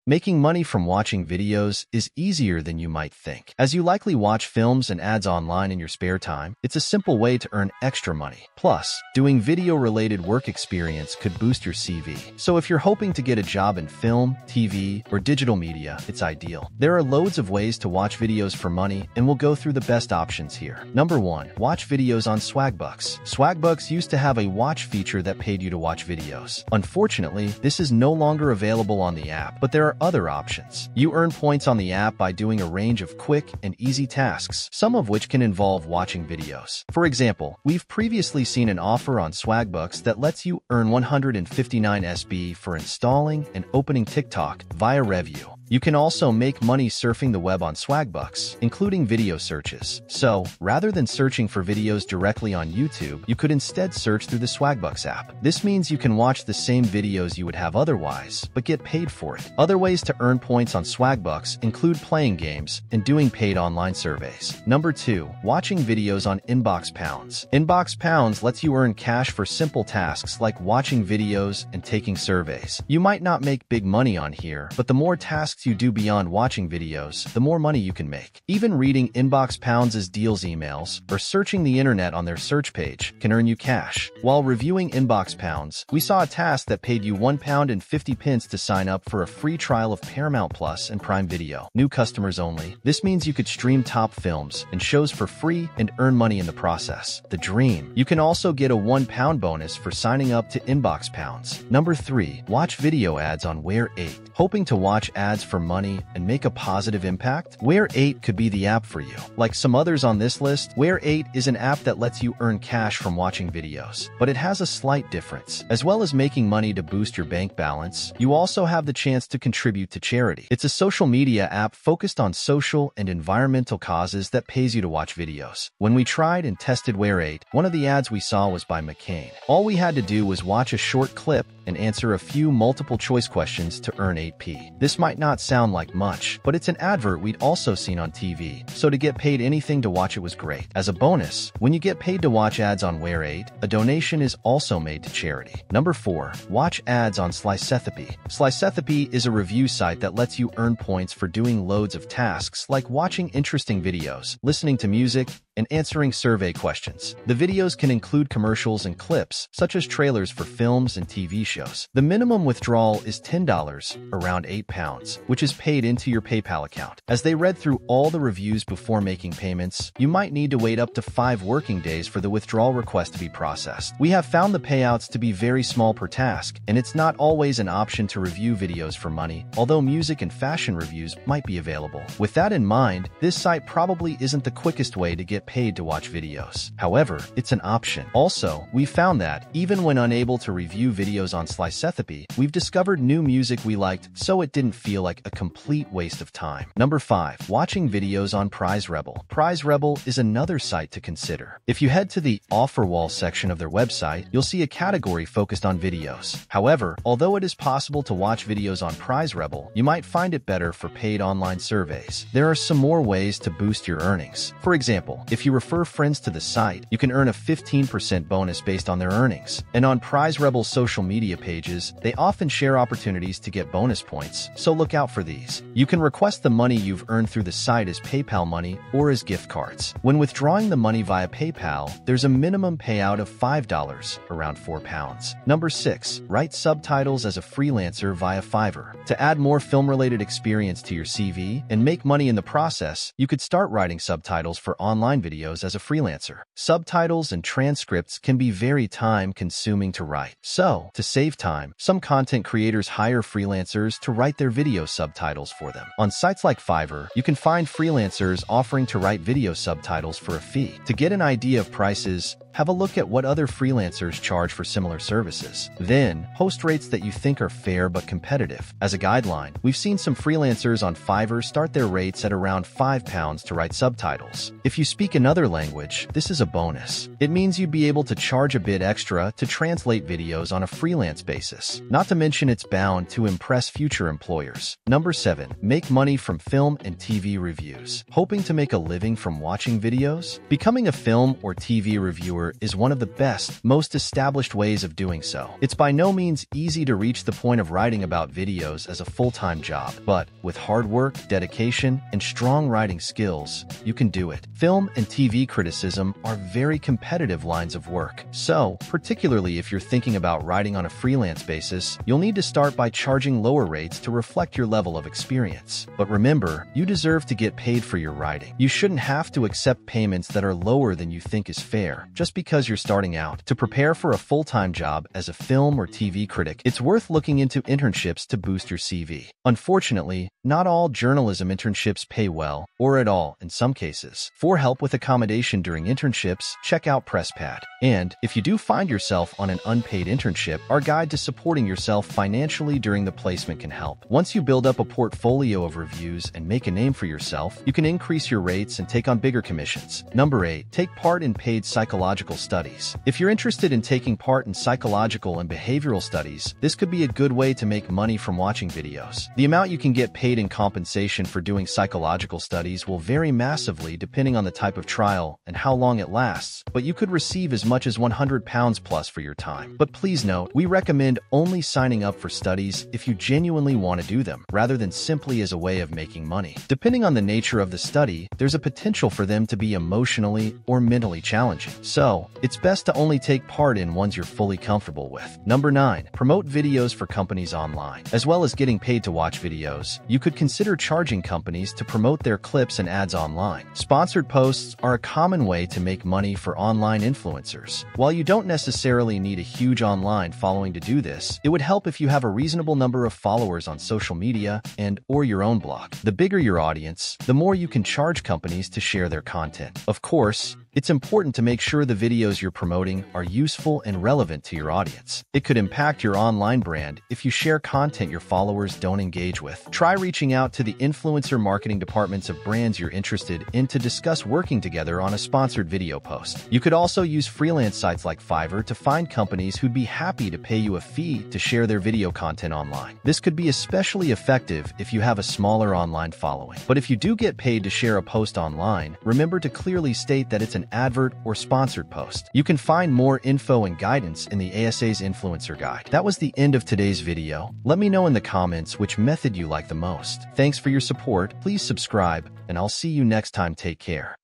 Making money from watching videos is easier than you might think. As you likely watch films and ads online in your spare time, it's a simple way to earn extra money. Plus, doing video-related work experience could boost your CV. So if you're hoping to get a job in film, TV, or digital media, it's ideal. There are loads of ways to watch videos for money, and we'll go through the best options here. Number 1. Watch videos on Swagbucks. Swagbucks used to have a watch feature that paid you to watch videos. Unfortunately, this is no longer available on the app, but there are other options. You earn points on the app by doing a range of quick and easy tasks, some of which can involve watching videos. For example, we've previously seen an offer on Swagbucks that lets you earn 159 SB for installing and opening TikTok via Review. You can also make money surfing the web on Swagbucks, including video searches. So, rather than searching for videos directly on YouTube, you could instead search through the Swagbucks app. This means you can watch the same videos you would have otherwise, but get paid for it. Other ways to earn points on Swagbucks include playing games and doing paid online surveys. Number 2. Watching videos on Inbox Pounds. Inbox Pounds lets you earn cash for simple tasks like watching videos and taking surveys. You might not make big money on here, but the more tasks you do beyond watching videos, the more money you can make. Even reading Inbox Pounds' deals emails or searching the internet on their search page can earn you cash. While reviewing Inbox Pounds, we saw a task that paid you £1.50 to sign up for a free trial of Paramount Plus and Prime Video. New customers only. This means you could stream top films and shows for free and earn money in the process. The dream. You can also get a £1 bonus for signing up to Inbox Pounds. Number 3. Watch video ads on Where 8. Hoping to watch ads for money and make a positive impact? Where 8 could be the app for you. Like some others on this list, Where 8 is an app that lets you earn cash from watching videos, but it has a slight difference. As well as making money to boost your bank balance, you also have the chance to contribute to charity. It's a social media app focused on social and environmental causes that pays you to watch videos. When we tried and tested Where 8, one of the ads we saw was by McCain. All we had to do was watch a short clip and answer a few multiple choice questions to earn 8p. This might not sound like much, but it's an advert we'd also seen on TV, so to get paid anything to watch it was great. As a bonus, when you get paid to watch ads on Where 8, a donation is also made to charity. Number 4. Watch ads on Slithy. Slithy is a review site that lets you earn points for doing loads of tasks like watching interesting videos, listening to music, and answering survey questions. The videos can include commercials and clips, such as trailers for films and TV shows. The minimum withdrawal is $10, around £8, which is paid into your PayPal account. As they read through all the reviews before making payments, you might need to wait up to 5 working days for the withdrawal request to be processed. We have found the payouts to be very small per task, and it's not always an option to review videos for money, although music and fashion reviews might be available. With that in mind, this site probably isn't the quickest way to get paid to watch videos. However, it's an option. Also, we found that, even when unable to review videos on Slithy, we've discovered new music we liked, so it didn't feel like a complete waste of time. Number 5. Watching videos on Prize Rebel. Prize Rebel is another site to consider. If you head to the offer wall section of their website, you'll see a category focused on videos. However, although it is possible to watch videos on Prize Rebel, you might find it better for paid online surveys. There are some more ways to boost your earnings. For example, if you refer friends to the site, you can earn a 15% bonus based on their earnings. And on Prize Rebel's social media pages, they often share opportunities to get bonus points, so look out for these. You can request the money you've earned through the site as PayPal money or as gift cards. When withdrawing the money via PayPal, there's a minimum payout of $5, around £4. Number 6. Write subtitles as a freelancer via Fiverr. To add more film-related experience to your CV and make money in the process, you could start writing subtitles for online videos as a freelancer. Subtitles and transcripts can be very time-consuming to write. So, to save time, some content creators hire freelancers to write their video subtitles for them. On sites like Fiverr, you can find freelancers offering to write video subtitles for a fee. To get an idea of prices, have a look at what other freelancers charge for similar services. Then, post rates that you think are fair but competitive. As a guideline, we've seen some freelancers on Fiverr start their rates at around £5 to write subtitles. If you speak another language, this is a bonus. It means you'd be able to charge a bit extra to translate videos on a freelance basis. Not to mention it's bound to impress future employers. Number 7. Make money from film and TV reviews. Hoping to make a living from watching videos? Becoming a film or TV reviewer is one of the best, most established ways of doing so. It's by no means easy to reach the point of writing about videos as a full-time job, but with hard work, dedication, and strong writing skills, you can do it. Film and TV criticism are very competitive lines of work, so particularly if you're thinking about writing on a freelance basis, you'll need to start by charging lower rates to reflect your level of experience. But remember, you deserve to get paid for your writing. You shouldn't have to accept payments that are lower than you think is fair, just because you're starting out. To prepare for a full-time job as a film or TV critic, it's worth looking into internships to boost your CV. Unfortunately, not all journalism internships pay well, or at all in some cases. For help with accommodation during internships, check out PressPad. And if you do find yourself on an unpaid internship, our guide to supporting yourself financially during the placement can help. Once you build up a portfolio of reviews and make a name for yourself, you can increase your rates and take on bigger commissions. Number 8. Take part in paid psychological studies. If you're interested in taking part in psychological and behavioral studies, this could be a good way to make money from watching videos. The amount you can get paid in compensation for doing psychological studies will vary massively depending on the type of trial and how long it lasts, but you could receive as much as £100 plus for your time. But please note, we recommend only signing up for studies if you genuinely want to do them, rather than simply as a way of making money. Depending on the nature of the study, there's a potential for them to be emotionally or mentally challenging. So, it's best to only take part in ones you're fully comfortable with. Number 9. Promote videos for companies online. As well as getting paid to watch videos, you could consider charging companies to promote their clips and ads online. Sponsored posts are a common way to make money for online influencers. While you don't necessarily need a huge online following to do this, it would help if you have a reasonable number of followers on social media and/or your own blog. The bigger your audience, the more you can charge companies to share their content. Of course, it's important to make sure the videos you're promoting are useful and relevant to your audience. It could impact your online brand if you share content your followers don't engage with. Try reaching out to the influencer marketing departments of brands you're interested in to discuss working together on a sponsored video post. You could also use freelance sites like Fiverr to find companies who'd be happy to pay you a fee to share their video content online. This could be especially effective if you have a smaller online following. But if you do get paid to share a post online, remember to clearly state that it's an advert or sponsored post. You can find more info and guidance in the ASA's Influencer Guide. That was the end of today's video. Let me know in the comments which method you like the most. Thanks for your support. Please subscribe, and I'll see you next time. Take care.